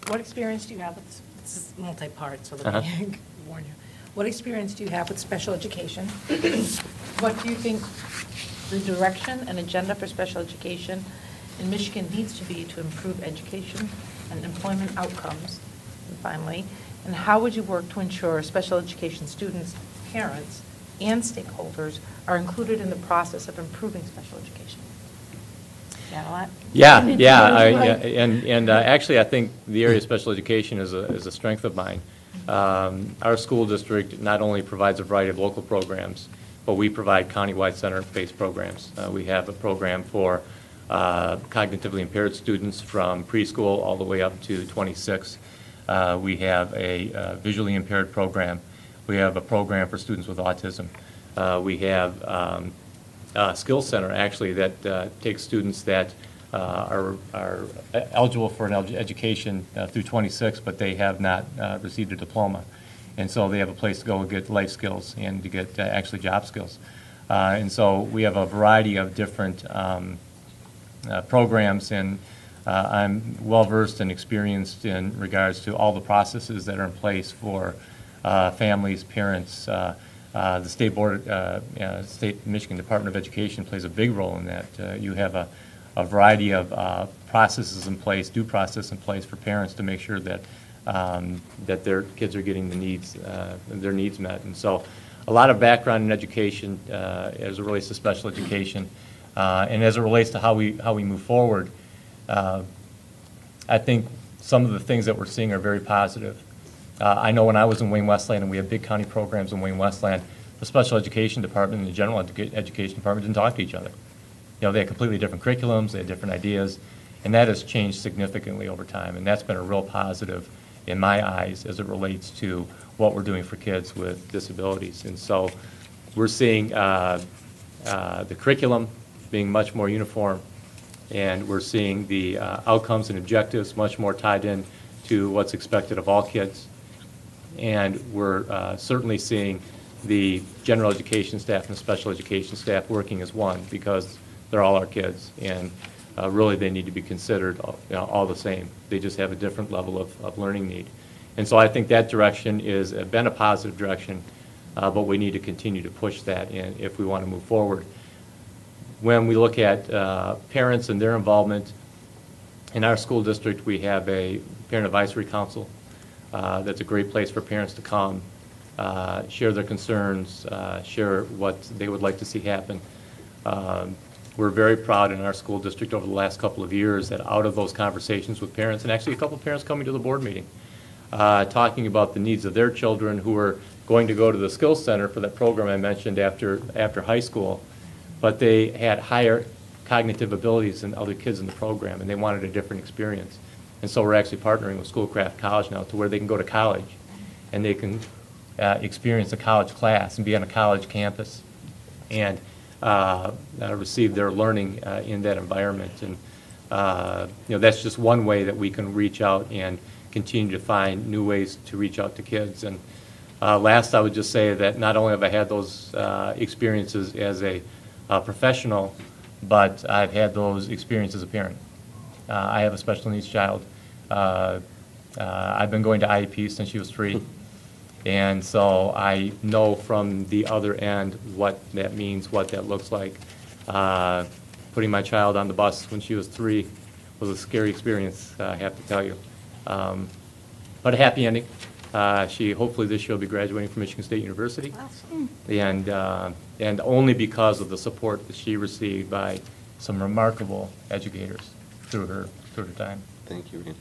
What experience do you have with, this is multi-part, so let me warn you. What experience do you have with special education? What do you think the direction and agenda for special education in Michigan needs to be to improve education and employment outcomes? And finally, and how would you work to ensure special education students, parents, and stakeholders are included in the process of improving special education? Got a lot? Actually, I think the area of special education is a strength of mine. Our school district not only provides a variety of local programs, but we provide countywide center-based programs. We have a program for cognitively impaired students from preschool all the way up to 26. We have a visually impaired program. We have a program for students with autism. We have a skills center, actually, that takes students that are eligible for an education through 26, but they have not received a diploma. And so they have a place to go and get life skills and to get actually job skills. And so we have a variety of different programs, and I'm well-versed and experienced in regards to all the processes that are in place for families, parents. The State Board, State Michigan Department of Education plays a big role in that. You have a variety of processes in place, due process in place for parents to make sure that that their kids are getting their needs met. And so a lot of background in education as it relates to special education. And as it relates to how we move forward, I think some of the things that we're seeing are very positive. I know when I was in Wayne Westland and we have big county programs in Wayne Westland, the special education department and the general education department didn't talk to each other. You know, they had completely different curriculums, they had different ideas, and that has changed significantly over time. And that's been a real positive in my eyes as it relates to what we're doing for kids with disabilities. And so we're seeing the curriculum being much more uniform, and we're seeing the outcomes and objectives much more tied in to what's expected of all kids. And we're certainly seeing the general education staff and the special education staff working as one, because they're all our kids, and really they need to be considered all the same. They just have a different level of learning need. And so I think that direction has been a positive direction, but we need to continue to push that in if we want to move forward. When we look at parents and their involvement, in our school district we have a parent advisory council. That's a great place for parents to come, share their concerns, share what they would like to see happen. We're very proud in our school district over the last couple of years that out of those conversations with parents, and actually a couple of parents coming to the board meeting, talking about the needs of their children who are going to go to the skills center for that program I mentioned after high school, but they had higher cognitive abilities than other kids in the program, and they wanted a different experience. And so we're actually partnering with Schoolcraft College now to where they can go to college and they can experience a college class and be on a college campus and receive their learning in that environment. And you know, that's just one way that we can reach out and continue to find new ways to reach out to kids. And last, I would just say that not only have I had those experiences as a professional, but I've had those experiences as a parent. I have a special needs child. I've been going to IEP since she was 3. And so I know from the other end what that means, what that looks like. Putting my child on the bus when she was 3 was a scary experience, I have to tell you. But a happy ending. Hopefully this year will be graduating from Michigan State University. Awesome. And only because of the support that she received by some remarkable educators through her time. Thank you, Randy.